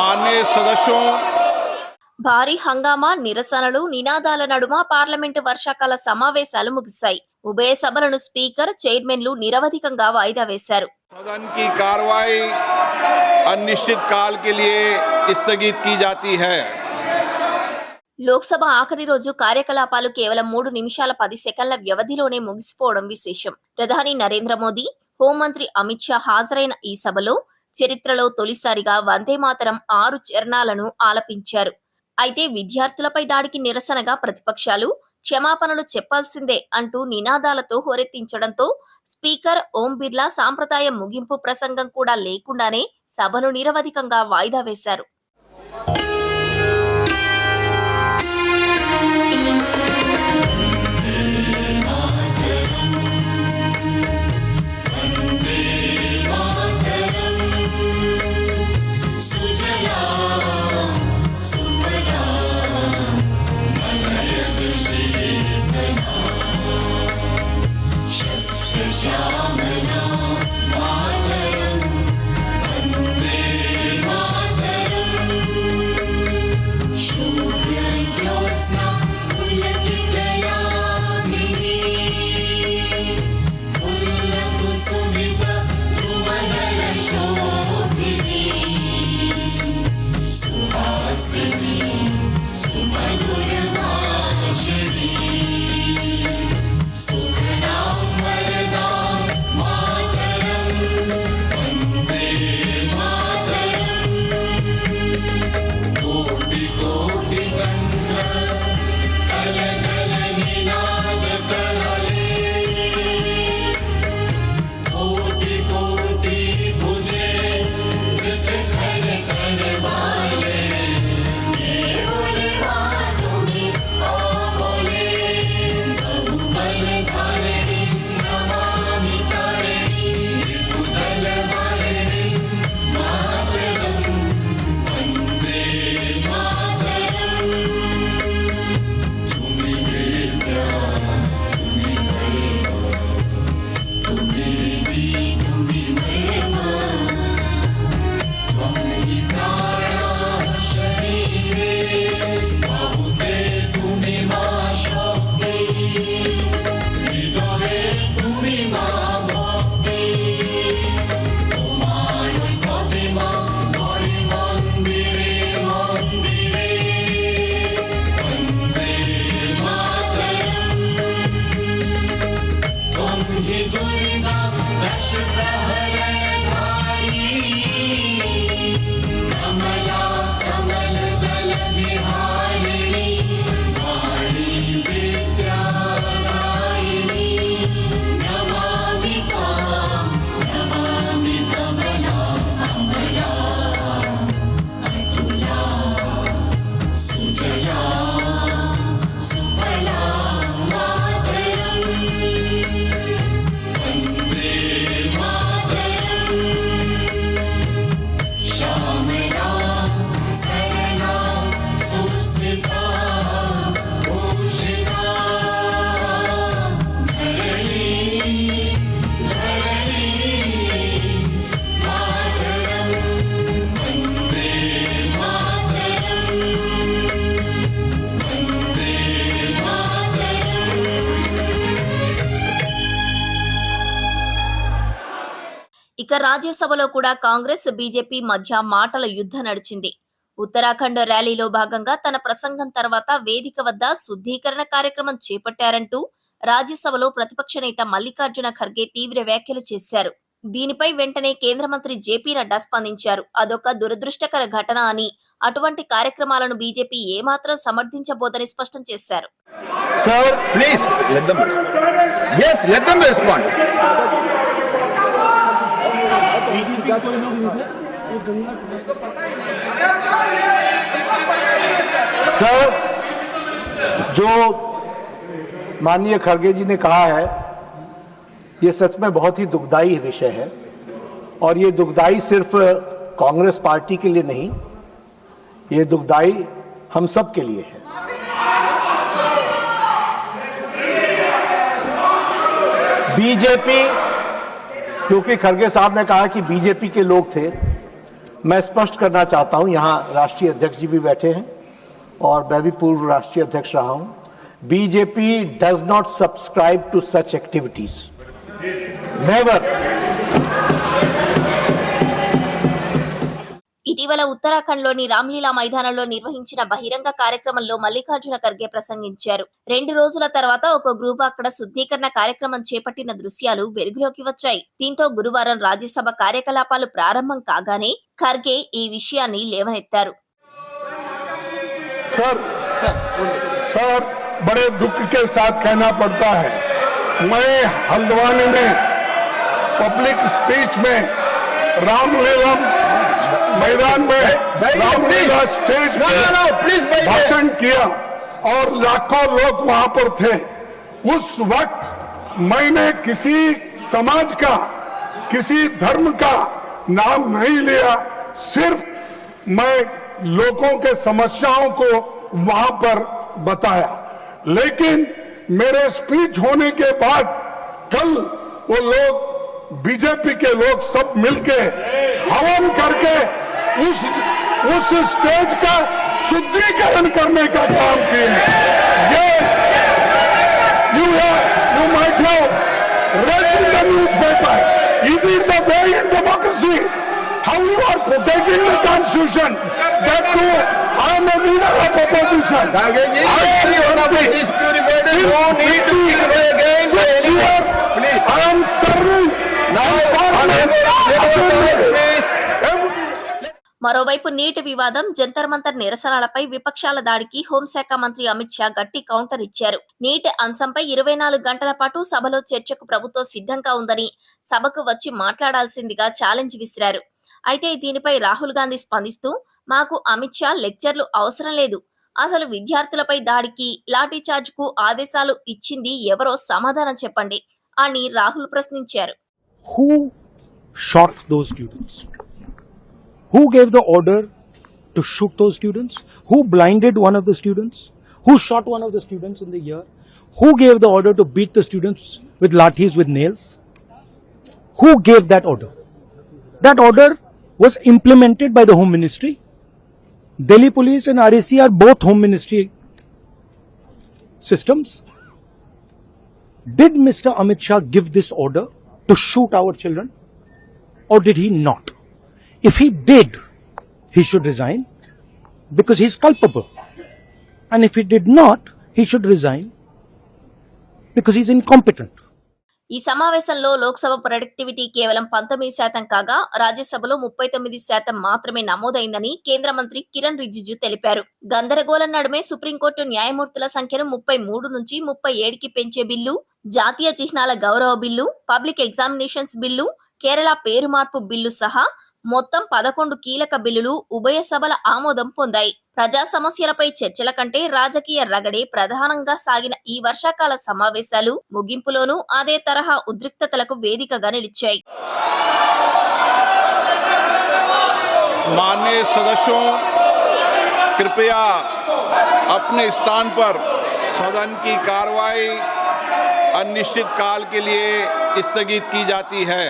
माननीय सदस्यों, భారీ హంగామా నిరసనలు నినాదాల నడుమ పార్లమెంటు వర్షాకాల సమావేశాలు ముగిశాయి. ఉభయ సభలను స్పీకర్ చైర్మన్లు నిరవధికంగా వాయిదా వేశారు. सदन की कार्रवाई अनिश्चित काल के लिए स्थगित की जाती है. లోక్సభ ఆఖరి రోజు కార్యకలాపాలు కేవలం 3 నిమిషాల 10 సెకన్ల వ్యవధిలోనే ముగిసిపోవడం విశేషం. ప్రధాని నరేంద్ర మోదీ, హోంమంత్రి అమిత్ షా హాజరైన ఈ సభలో చరిత్రలో తొలిసారిగా వందే మాతరం 6 చరణాలను ఆలపించారు. అయితే విద్యార్థులపై దాడికి నిరసనగా ప్రతిపక్షాలు క్షమాపణలు చెప్పాల్సిందే అంటూ నినాదాలతో హోరెత్తించడంతో స్పీకర్ ఓం బిర్లా సాంప్రదాయ ముగింపు ప్రసంగం కూడా లేకుండానే సభను నిరవధికంగా వాయిదా వేశారు. ఇక రాజ్యసభలో కూడా కాంగ్రెస్ బీజేపీ మధ్య మాటల యుద్ధం నడిచింది. ఉత్తరాఖండ్ ర్యాలీలో భాగంగా తన ప్రసంగం తర్వాత వేదిక వద్ద శుద్ధీకరణ కార్యక్రమం చేపట్టారంటూ రాజ్యసభలో ప్రతిపక్ష నేత మల్లికార్జున ఖర్గే తీవ్ర వ్యాఖ్యలు చేశారు. దీనిపై వెంటనే కేంద్ర మంత్రి జేపీ నడ్డా స్పందించారు. అదొక దురదృష్టకర ఘటన అని, అటువంటి కార్యక్రమాలను బీజేపీ ఏమాత్రం సమర్థించబోదని స్పష్టం చేశారు. Sir, please let them. Yes, let them respond. Sir, जो माननीय खरगे जी ने कहा है, ये सच में बहुत ही दुखदाई विषय है और ये दुखदाई सिर्फ कांग्रेस पार्टी के लिए नहीं, ये दुखदाई हम सब के लिए है। बीजेपी, क्योंकि खरगे साहब ने कहा कि बीजेपी के लोग थे, मैं स्पष्ट करना चाहता हूं, यहां राष्ट्रीय अध्यक्ष जी भी बैठे हैं और मैं भी पूर्व राष्ट्रीय अध्यक्ष रहा हूं। BJP does not subscribe to such activities, never. ఇటీవల ఉత్తరాఖండ్లోని రామ్లీలా మైదానంలో నిర్వహించిన బహిరంగ కార్యక్రమంలో మల్లికార్జున ఖర్గే ప్రసంగించారు. 2 రోజుల తర్వాత ఒక గ్రూప్ అక్కడ శుద్ధీకరణ కార్యక్రమం చేపట్టిన దృశ్యాలు వెలుగులోకి వచ్చాయి. దీంతో గురువారం రాజ్యసభ కార్యకలాపాలు ప్రారంభం కాగానే ఖర్గే ఈ విషయాన్ని లేవనెత్తారు. सर, बड़े दुख के साथ कहना पड़ता है, मैं हल्द्वानी में पब्लिक स्पीच में रामलीला मैदान में रामलीला स्टेज पे भाषण किया और लाखों लोग वहां पर थे। उस वक्त मैंने किसी समाज का, किसी धर्म का नाम नहीं लिया, सिर्फ मैं लोगों के समस्याओं को वहां पर बताया। लेकिन मेरे स्पीच होने के बाद कल वो लोग, बीजेपी के लोग सब मिलके हवन करके उस स्टेज का शुद्धिकरण करने का काम किए हैं। ये you might have read in the newspaper. Is it the way in democracy? How you are protecting the constitution? That too, I am a leader of opposition. I am serving. మరోవైపు నీటి వివాదం, జంతర్ మంతర్ నిరసనలపై విపక్షాల దాడికి హోంశాఖ మంత్రి అమిత్ షా గట్టి కౌంటర్ ఇచ్చారు. నీటి అంశంపై 24 గంటల పాటు సభలో చర్చకు ప్రభుత్వం సిద్ధంగా ఉందని, సభకు వచ్చి మాట్లాడాల్సిందిగా ఛాలెంజ్ విసిరారు. అయితే దీనిపై రాహుల్ గాంధీ స్పందిస్తూ, మాకు అమిత్ షా లెక్చర్లు అవసరం లేదు, అసలు విద్యార్థులపై దాడికి, లాఠీ చార్జ్కు ఆదేశాలు ఇచ్చింది ఎవరో సమాధానం చెప్పండి అని రాహుల్ ప్రశ్నించారు. Who shot those students? Who gave the order to shoot those students? Who blinded one of the students? Who shot one of the students in the ear? Who gave the order to beat the students with lathis, with nails? Who gave that order? That order was implemented by the Home Ministry. Delhi Police and RAC are both Home Ministry systems. Did Mr. Amit Shah give this order to shoot our children, or did he not? If he did, he should resign because he is culpable. And if he did not, he should resign because he is incompetent. ఈ సమావేశంలో Lok Sabha productivity కేవలం 19% కాగా రాజ్యసభలో 39% మాత్రమే నమోదైందని కేంద్ర మంత్రి కిరణ్ రిజిజు తెలిపారు. గందరగోళం నడుమే సుప్రీంకోర్టు న్యాయమూర్తుల సంఖ్యను 33 నుంచి 37కి పెంచే బిల్లు, జాతీయ చిహ్నాల గౌరవ bill, public examinations bill, Kerala పేరు మార్పు బిల్లు సహా మొత్తం 11 కీలక బిల్లులు ఉభయ సభల ఆమోదం పొందాయి. ప్రజా సమస్యలపై చర్చల కంటే రాజకీయ రగడే ప్రధానంగా సాగిన ఈ వర్షాకాల సమావేశాలు ముగింపులోనూ అదే తరహా ఉద్రిక్తతలకు వేదికగా నిలిచాయి. माननीय सदस्यों, कृपया अपने स्थान पर, सदन की कार्रवाई अनिश्चित काल के लिए स्थगित की जाती है.